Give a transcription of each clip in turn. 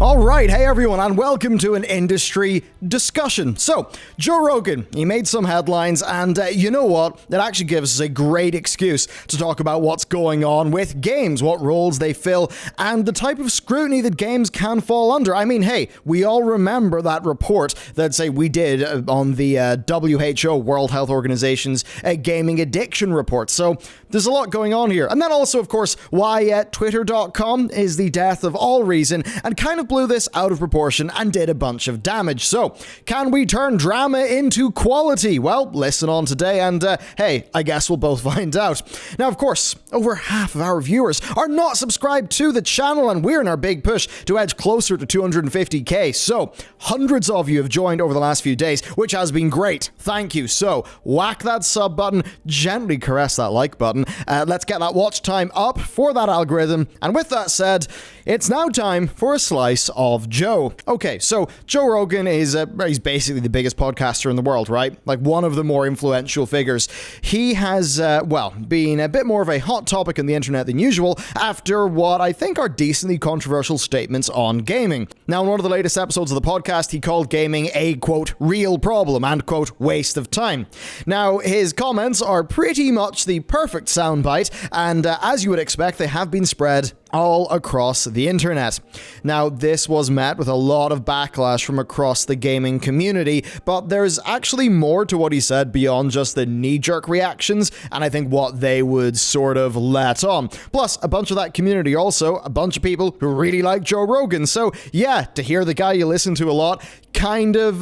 All right, hey everyone, and welcome to an industry discussion. So, Joe Rogan, he made some headlines, and you know what? It actually gives us a great excuse to talk about what's going on with games, what roles they fill, and the type of scrutiny that games can fall under. I mean, hey, we all remember that report that, say, we did on the WHO, World Health Organization's gaming addiction report. So, there's a lot going on here. And then also, of course, why Twitter.com is the death of all reason, and kind of blew this out of proportion and did a bunch of damage. So, can we turn drama into quality? Well, listen on today and, hey, I guess we'll both find out. Now, of course, over half of our viewers are not subscribed to the channel, and we're in our big push to edge closer to 250k. So, hundreds of you have joined over the last few days, which has been great. Thank you. So, whack that sub button, gently caress that like button. Let's get that watch time up for that algorithm. And with that said, it's now time for a slice of Joe. Okay, so Joe Rogan is he's basically the biggest podcaster in the world, right? Like one of the more influential figures. He has, been a bit more of a hot topic on the internet than usual after what I think are decently controversial statements on gaming. Now, in one of the latest episodes of the podcast, he called gaming a, quote, real problem and, quote, waste of time. Now, his comments are pretty much the perfect soundbite, and as you would expect, they have been spread all across the internet. Now, this was met with a lot of backlash from across the gaming community, but there's actually more to what he said beyond just the knee-jerk reactions, and I think what they would sort of let on. Plus, a bunch of that community also, a bunch of people who really like Joe Rogan. So, yeah, to hear the guy you listen to a lot kind of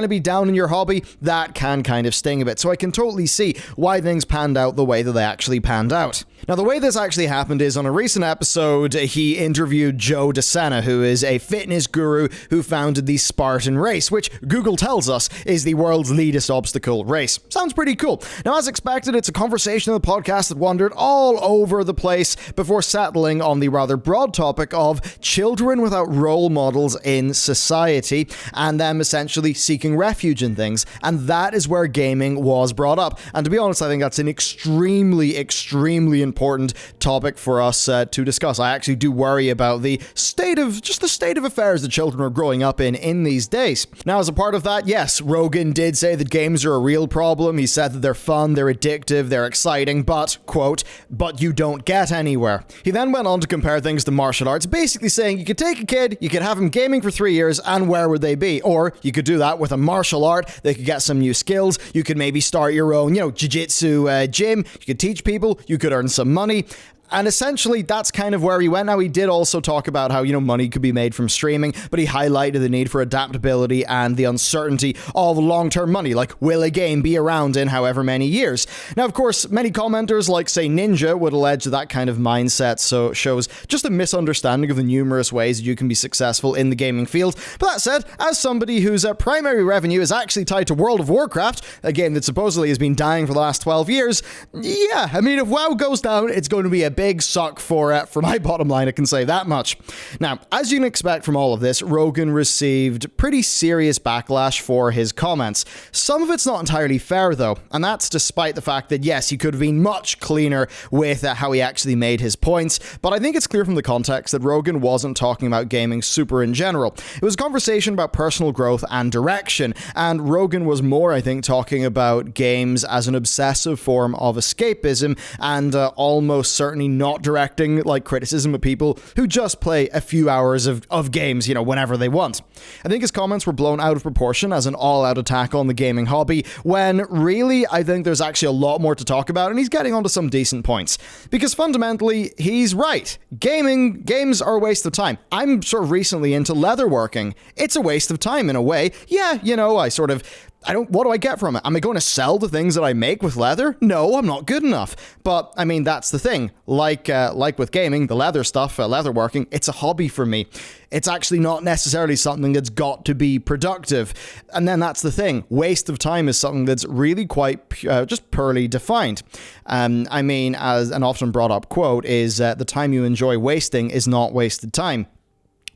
be down in your hobby, that can kind of sting a bit. So I can totally see why things panned out the way that they actually panned out. Now, the way this actually happened is on a recent episode, he interviewed Joe DeSena, who is a fitness guru who founded the Spartan race, which Google tells us is the world's leadest obstacle race. Sounds pretty cool. Now, as expected, it's a conversation on the podcast that wandered all over the place before settling on the rather broad topic of children without role models in society, and them essentially seeking refuge in things. And that is where gaming was brought up. And to be honest, I think that's an extremely important topic for us to discuss. I actually do worry about the state of affairs that children are growing up in these days. Now, as a part of that, yes, Rogan did say that games are a real problem. He said that they're fun, they're addictive, they're exciting, but, quote, but you don't get anywhere. He then went on to compare things to martial arts, basically saying you could take a kid, you could have him gaming for 3 years, and where would they be? Or you could do that with a martial art. They could get some new skills. You could maybe start your own, jiu-jitsu gym. You could teach people. You could earn some money. And essentially, that's kind of where he went. Now, he did also talk about how, money could be made from streaming, but he highlighted the need for adaptability and the uncertainty of long-term money. Like, will a game be around in however many years? Now, of course, many commenters, like, say, Ninja, would allege that kind of mindset so shows just a misunderstanding of the numerous ways that you can be successful in the gaming field. But that said, as somebody whose primary revenue is actually tied to World of Warcraft, a game that supposedly has been dying for the last 12 years, yeah, I mean, if WoW goes down, it's going to be a big suck for my bottom line, I can say that much. Now, as you can expect from all of this, Rogan received pretty serious backlash for his comments. Some of it's not entirely fair, though, and that's despite the fact that, yes, he could have been much cleaner with how he actually made his points, but I think it's clear from the context that Rogan wasn't talking about gaming super in general. It was a conversation about personal growth and direction, and Rogan was more, I think, talking about games as an obsessive form of escapism, and almost certainly not directing like criticism of people who just play a few hours of games, whenever they want. I think his comments were blown out of proportion as an all-out attack on the gaming hobby, when really I think there's actually a lot more to talk about, and he's getting onto some decent points. Because fundamentally, he's right. Games are a waste of time. I'm sort of recently into leatherworking. It's a waste of time in a way. Yeah, what do I get from it? Am I going to sell the things that I make with leather? No, I'm not good enough. But, I mean, that's the thing. Like with gaming, the leather stuff, leatherworking, it's a hobby for me. It's actually not necessarily something that's got to be productive. And then that's the thing. Waste of time is something that's really quite just poorly defined. I mean, as an often brought up quote is, the time you enjoy wasting is not wasted time.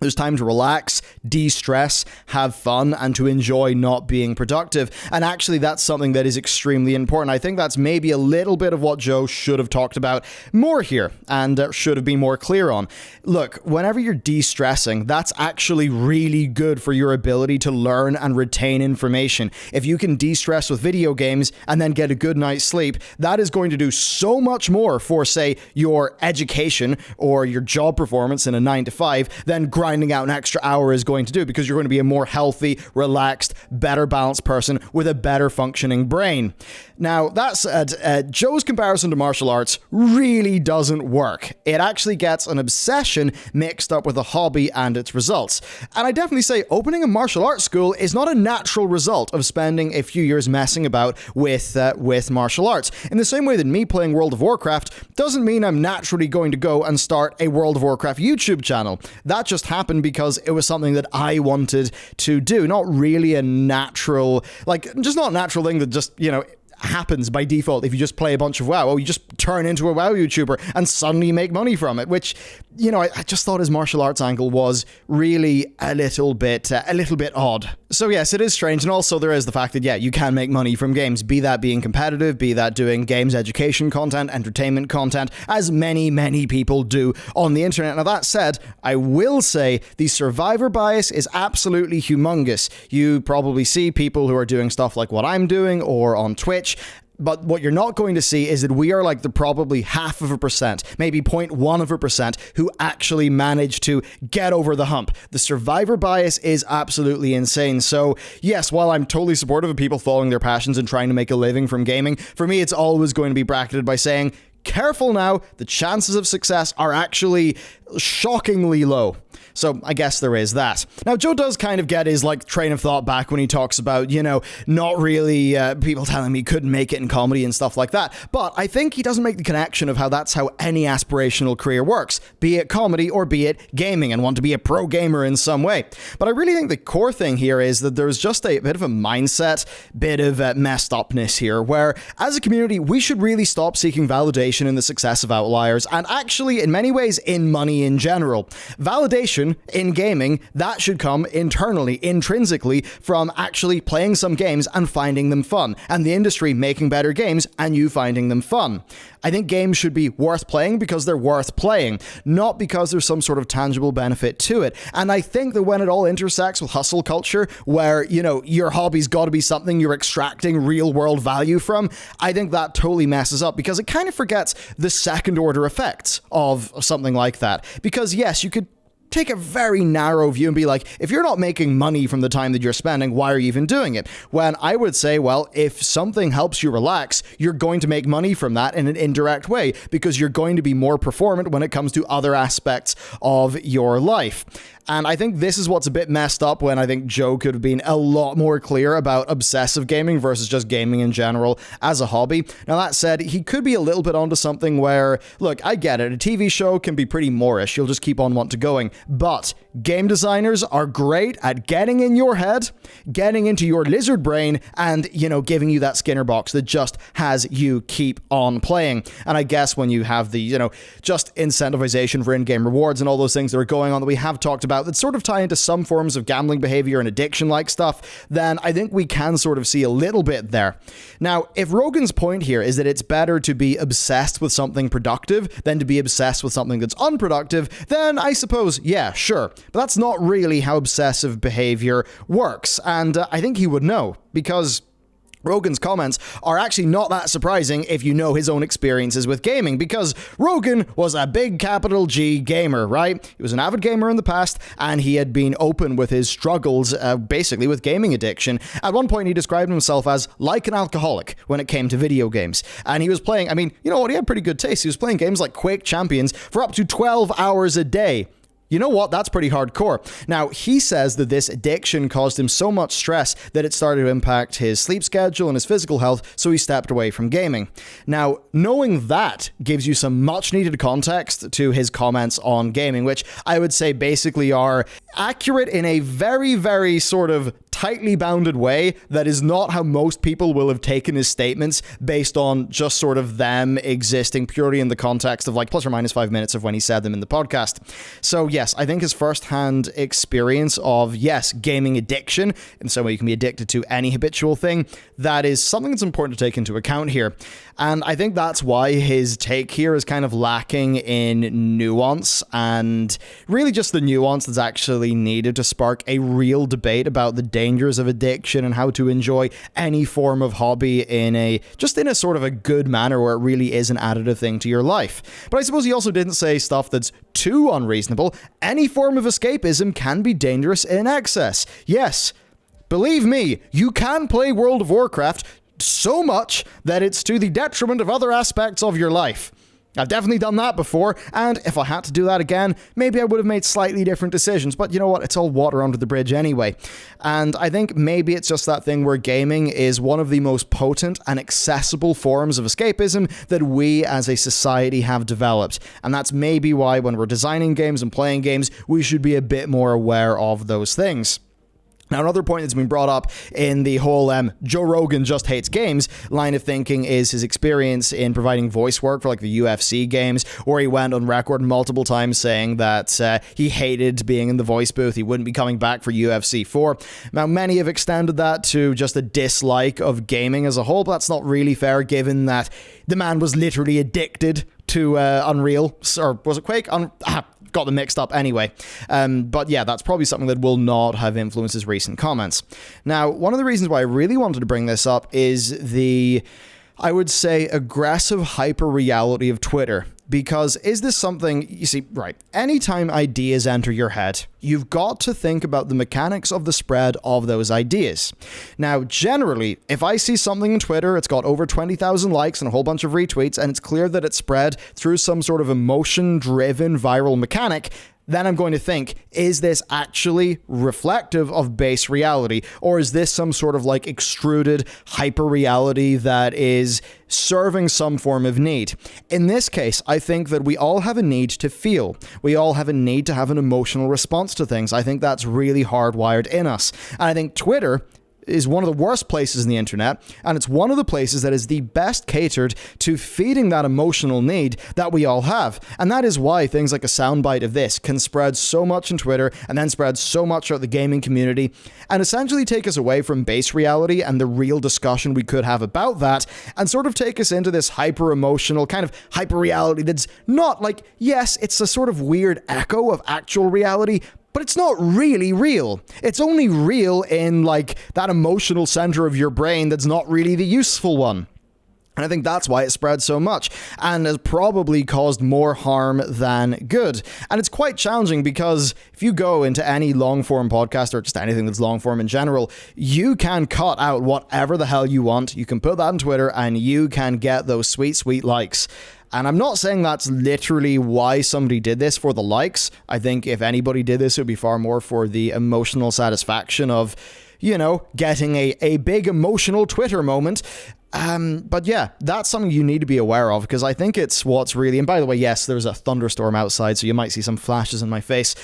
There's time to relax, de-stress, have fun, and to enjoy not being productive. And actually, that's something that is extremely important. I think that's maybe a little bit of what Joe should have talked about more here and should have been more clear on. Look, whenever you're de-stressing, that's actually really good for your ability to learn and retain information. If you can de-stress with video games and then get a good night's sleep, that is going to do so much more for, say, your education or your job performance in a 9-to-5 than grinding out an extra hour is going to do, because you're going to be a more healthy, relaxed, better balanced person with a better functioning brain. Now, that said, Joe's comparison to martial arts really doesn't work. It actually gets an obsession mixed up with a hobby and its results. And I definitely say opening a martial arts school is not a natural result of spending a few years messing about with martial arts. In the same way that me playing World of Warcraft doesn't mean I'm naturally going to go and start a World of Warcraft YouTube channel. That just happened because it was something that I wanted to do. Not really a natural, just not a natural thing that just, happens by default if you just play a bunch of WoW. You just turn into a WoW YouTuber and suddenly make money from it, which, I just thought his martial arts angle was really a little bit odd. So yes, it is strange. And also there is the fact that, you can make money from games, be that being competitive, be that doing games education content, entertainment content, as many, many people do on the internet. Now that said, I will say the survivor bias is absolutely humongous. You probably see people who are doing stuff like what I'm doing or on Twitch. But what you're not going to see is that we are like the probably 0.5%, maybe 0.1% who actually manage to get over the hump. The survivor bias is absolutely insane. So yes, while I'm totally supportive of people following their passions and trying to make a living from gaming, for me it's always going to be bracketed by saying, careful now, the chances of success are actually shockingly low. So I guess there is that. Now, Joe does kind of get his train of thought back when he talks about, not really people telling me couldn't make it in comedy and stuff like that. But I think he doesn't make the connection of how that's how any aspirational career works, be it comedy or be it gaming, and want to be a pro gamer in some way. But I really think the core thing here is that there's just a bit of a mindset, bit of messed upness here, where as a community, we should really stop seeking validation in the success of outliers, and actually, in many ways, in money in general. Validation in gaming, that should come internally, intrinsically, from actually playing some games and finding them fun, and the industry making better games and you finding them fun. I think games should be worth playing because they're worth playing, not because there's some sort of tangible benefit to it. And I think that when it all intersects with hustle culture, where, your hobby's got to be something you're extracting real world value from, I think that totally messes up, because it kind of forgets the second order effects of something like that. Because yes, you could take a very narrow view and be like, if you're not making money from the time that you're spending, why are you even doing it? When I would say, well, if something helps you relax, you're going to make money from that in an indirect way, because you're going to be more performant when it comes to other aspects of your life. And I think this is what's a bit messed up, when I think Joe could have been a lot more clear about obsessive gaming versus just gaming in general as a hobby. Now, that said, he could be a little bit onto something where, look, I get it. A TV show can be pretty Moorish. You'll just keep on wanting to going. But game designers are great at getting in your head, getting into your lizard brain, and, giving you that Skinner box that just has you keep on playing. And I guess when you have the, just incentivization for in-game rewards and all those things that are going on that we have talked about that sort of tie into some forms of gambling behavior and addiction-like stuff, then I think we can sort of see a little bit there. Now, if Rogan's point here is that it's better to be obsessed with something productive than to be obsessed with something that's unproductive, then I suppose, yeah, sure. But that's not really how obsessive behavior works, and I think he would know, because Rogan's comments are actually not that surprising if you know his own experiences with gaming, because Rogan was a big capital G gamer, right? He was an avid gamer in the past, and he had been open with his struggles, basically with gaming addiction. At one point, he described himself as like an alcoholic when it came to video games. And he was playing, he had pretty good taste. He was playing games like Quake Champions for up to 12 hours a day. You know what? That's pretty hardcore. Now, he says that this addiction caused him so much stress that it started to impact his sleep schedule and his physical health, so he stepped away from gaming. Now, knowing that gives you some much needed context to his comments on gaming, which I would say basically are accurate in a very, very sort of tightly bounded way that is not how most people will have taken his statements based on just sort of them existing purely in the context of like plus or minus 5 minutes of when he said them in the podcast. So yes, I think his firsthand experience of, yes, gaming addiction, in some way you can be addicted to any habitual thing, that is something that's important to take into account here. And I think that's why his take here is kind of lacking in nuance, and really just the nuance that's actually needed to spark a real debate about the dangers of addiction and how to enjoy any form of hobby in a sort of a good manner where it really is an additive thing to your life. But I suppose he also didn't say stuff that's too unreasonable. Any form of escapism can be dangerous in excess. Yes, believe me, you can play World of Warcraft so much that it's to the detriment of other aspects of your life. I've definitely done that before, and if I had to do that again, maybe I would have made slightly different decisions, but you know what, it's all water under the bridge anyway. And I think maybe it's just that thing where gaming is one of the most potent and accessible forms of escapism that we as a society have developed. And that's maybe why when we're designing games and playing games, we should be a bit more aware of those things. Now, another point that's been brought up in the whole Joe Rogan just hates games line of thinking is his experience in providing voice work for like the UFC games, where he went on record multiple times saying that he hated being in the voice booth. He wouldn't be coming back for UFC 4. Now, many have extended that to just a dislike of gaming as a whole, but that's not really fair given that the man was literally addicted to Unreal, or was it Quake? Got them mixed up anyway. But yeah, that's probably something that will not have influenced his recent comments. Now, one of the reasons why I really wanted to bring this up is the, I would say, aggressive hyper-reality of Twitter. Because is this something, you see, right, anytime ideas enter your head, you've got to think about the mechanics of the spread of those ideas. Now, generally, if I see something on Twitter, it's got over 20,000 likes and a whole bunch of retweets, and it's clear that it's spread through some sort of emotion-driven viral mechanic, then I'm going to think, is this actually reflective of base reality? Or is this some sort of like extruded hyper reality that is serving some form of need? In this case, I think that we all have a need to feel. We all have a need to have an emotional response to things. I think that's really hardwired in us. And I think Twitter is one of the worst places in the internet, and it's one of the places that is the best catered to feeding that emotional need that we all have. And that is why things like a soundbite of this can spread so much on Twitter and then spread so much throughout the gaming community and essentially take us away from base reality and the real discussion we could have about that, and sort of take us into this hyper emotional kind of hyper reality that's not like, yes, it's a sort of weird echo of actual reality, but it's not really real. It's only real in like that emotional center of your brain that's not really the useful one. And I think that's why it spread so much and has probably caused more harm than good. And it's quite challenging because if you go into any long form podcast or just anything that's long form in general, you can cut out whatever the hell you want. You can put that on Twitter and you can get those sweet, sweet likes. And I'm not saying that's literally why somebody did this for the likes. I think if anybody did this, it would be far more for the emotional satisfaction of, you know, getting a big emotional Twitter moment. But yeah, that's something you need to be aware of, because I think it's what's really, and by the way, yes, there's a thunderstorm outside, so you might see some flashes in my face.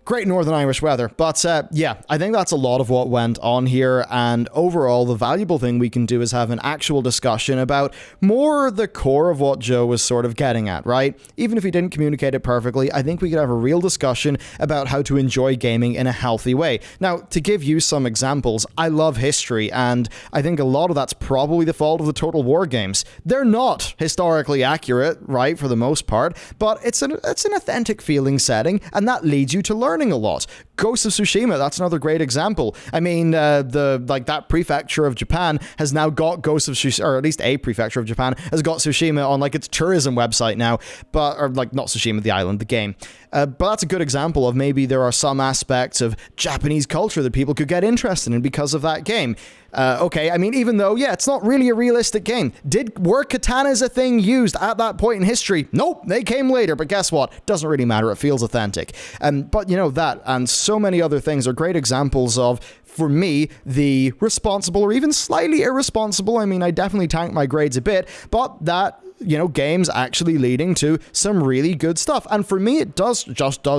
Great Northern Irish weather. But yeah, I think that's a lot of what went on here. And overall, the valuable thing we can do is have an actual discussion about more the core of what Joe was sort of getting at, right? Even if he didn't communicate it perfectly, I think we could have a real discussion about how to enjoy gaming in a healthy way. Now, to give you some examples, I love history, and I think a lot of that's probably the fault of the Total War games. They're not historically accurate, right, for the most part, but it's an authentic feeling setting, and that leads you to learning a lot. Ghost of Tsushima, that's another great example. I mean, that prefecture of Japan has now got Ghost of Tsushima, or at least a prefecture of Japan has got Tsushima on like its tourism website now, or not Tsushima, the island, the game. But that's a good example of maybe there are some aspects of Japanese culture that people could get interested in because of that game. Okay, I mean, even though, yeah, it's not really a realistic game. Were katanas a thing used at that point in history? Nope, they came later, but guess what? Doesn't really matter, it feels authentic. But, you know, that and so many other things are great examples of, for me, the responsible or even slightly irresponsible, I mean, I definitely tanked my grades a bit, but that, you know, games actually leading to some really good stuff. And for me, it does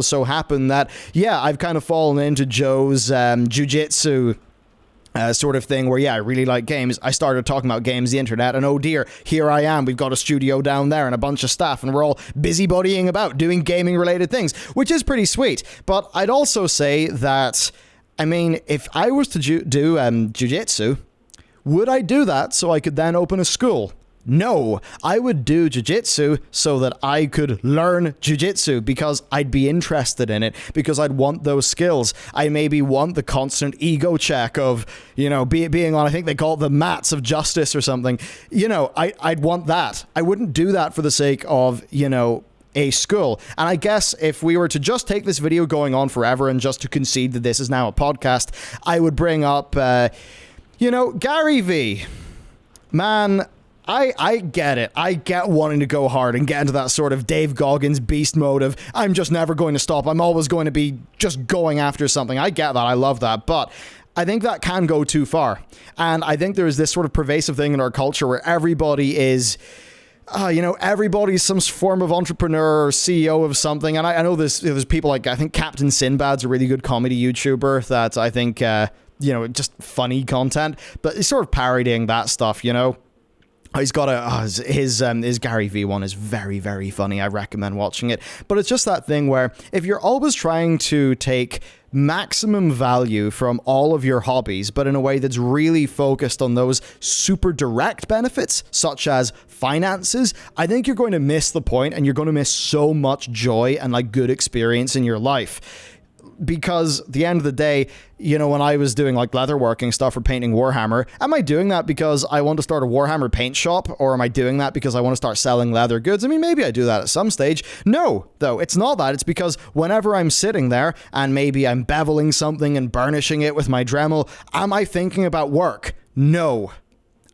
so happen that, yeah, I've kind of fallen into Joe's jujitsu sort of thing where, yeah, I really like games. I started talking about games, the internet, and oh dear, here I am. We've got a studio down there and a bunch of staff, and we're all busybodying about doing gaming-related things, which is pretty sweet. But I'd also say that, I mean, if I was to do jiu-jitsu, would I do that so I could then open a school? No, I would do jiu-jitsu so that I could learn jiu-jitsu because I'd be interested in it, because I'd want those skills. I maybe want the constant ego check of, you know, being on, I think they call it the mats of justice or something. You know, I'd want that. I wouldn't do that for the sake of, you know, a school. And I guess if we were to just take this video going on forever and just to concede that this is now a podcast, I would bring up, you know, Gary V. Man, I get it. I get wanting to go hard and get into that sort of Dave Goggins beast mode of I'm just never going to stop. I'm always going to be just going after something. I get that. I love that. But I think that can go too far. And I think there is this sort of pervasive thing in our culture where everybody is, you know, everybody's some form of entrepreneur or CEO of something. And I know there's people like, I think Captain Sinbad's a really good comedy YouTuber that I think, you know, just funny content. But he's sort of parodying that stuff, you know. He's got his Gary V one is very, very funny. I recommend watching it. But it's just that thing where if you're always trying to take maximum value from all of your hobbies, but in a way that's really focused on those super direct benefits, such as finances, I think you're going to miss the point and you're going to miss so much joy and like good experience in your life. Because at the end of the day, you know, when I was doing like leatherworking stuff or painting Warhammer, am I doing that because I want to start a Warhammer paint shop, or am I doing that because I want to start selling leather goods? I mean, maybe I do that at some stage. No, though, it's not that. It's because whenever I'm sitting there and maybe I'm beveling something and burnishing it with my Dremel, am I thinking about work? No,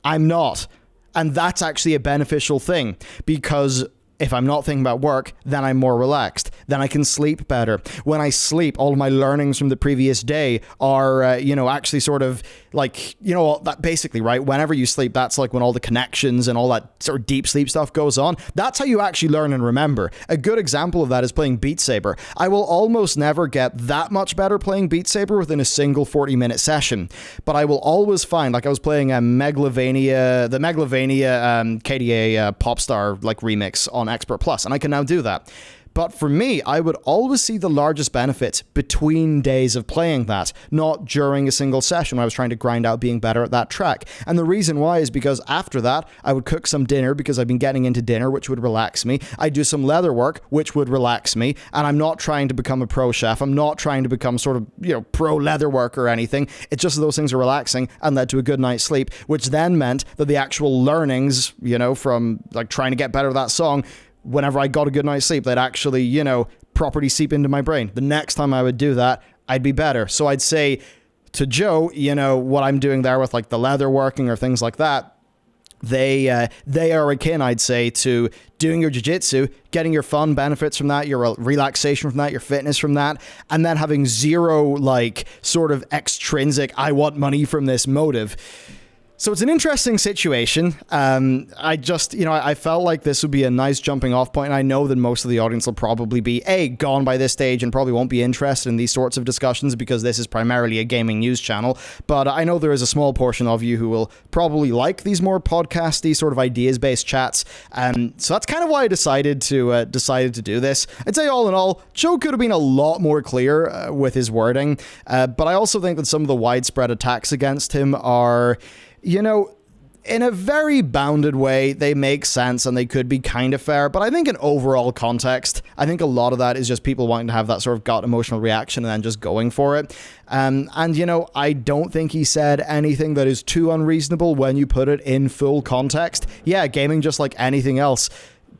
I'm not. And that's actually a beneficial thing, because if I'm not thinking about work, then I'm more relaxed. Then I can sleep better. When I sleep, all of my learnings from the previous day are, you know, actually sort of like, you know, that basically, right? Whenever you sleep, that's like when all the connections and all that sort of deep sleep stuff goes on. That's how you actually learn and remember. A good example of that is playing Beat Saber. I will almost never get that much better playing Beat Saber within a single 40-minute session. But I will always find, like I was playing the Megalovania KDA Popstar like remix on Expert Plus, and I can now do that. But for me, I would always see the largest benefits between days of playing that, not during a single session when I was trying to grind out being better at that track. And the reason why is because after that, I would cook some dinner because I've been getting into dinner, which would relax me. I'd do some leather work, which would relax me. And I'm not trying to become a pro chef. I'm not trying to become sort of, you know, pro leather work or anything. It's just that those things are relaxing and led to a good night's sleep, which then meant that the actual learnings, you know, from like trying to get better at that song, whenever I got a good night's sleep, they'd actually, you know, properly seep into my brain. The next time I would do that, I'd be better. So I'd say to Joe, you know, what I'm doing there with like the leather working or things like that, they are akin, I'd say, to doing your jiu-jitsu, getting your fun benefits from that, your relaxation from that, your fitness from that, and then having zero like sort of extrinsic, I want money from this motive. So it's an interesting situation. I just, you know, I felt like this would be a nice jumping off point. And I know that most of the audience will probably be, gone by this stage and probably won't be interested in these sorts of discussions because this is primarily a gaming news channel. But I know there is a small portion of you who will probably like these more podcasty sort of ideas-based chats. So that's kind of why I decided to do this. I'd say all in all, Joe could have been a lot more clear with his wording. But I also think that some of the widespread attacks against him are, you know, in a very bounded way, they make sense and they could be kind of fair. But I think in overall context, I think a lot of that is just people wanting to have that sort of gut emotional reaction and then just going for it. And, you know, I don't think he said anything that is too unreasonable when you put it in full context. Yeah, gaming, just like anything else,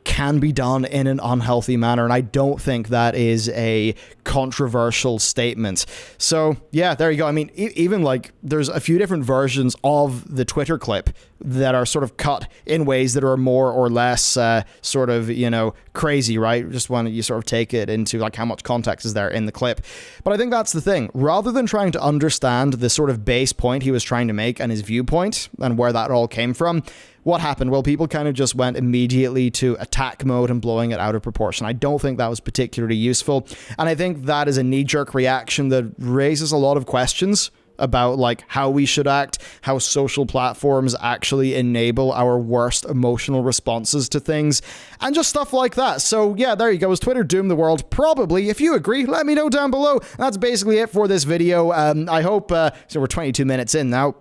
can be done in an unhealthy manner, and I don't think that is a controversial statement. So yeah, there you go. I mean, even like there's a few different versions of the Twitter clip that are sort of cut in ways that are more or less sort of, you know, crazy, right? Just when you sort of take it into like how much context is there in the clip. But I think that's the thing. Rather than trying to understand the sort of base point he was trying to make and his viewpoint and where that all came from, what happened? Well, people kind of just went immediately to attack mode and blowing it out of proportion. I don't think that was particularly useful. And I think that is a knee-jerk reaction that raises a lot of questions about like how we should act, how social platforms actually enable our worst emotional responses to things, and just stuff like that. So yeah, there you go. Is Twitter doomed the world? Probably. If you agree, let me know down below. That's basically it for this video. I hope, so we're 22 minutes in now,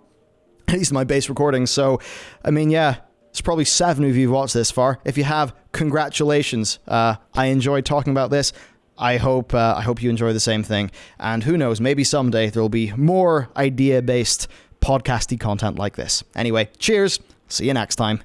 at least my base recording. So, I mean, yeah, it's probably 7 of you who've watched this far. If you have, congratulations. I enjoyed talking about this. I hope you enjoy the same thing. And who knows, maybe someday there will be more idea-based podcasty content like this. Anyway, cheers. See you next time.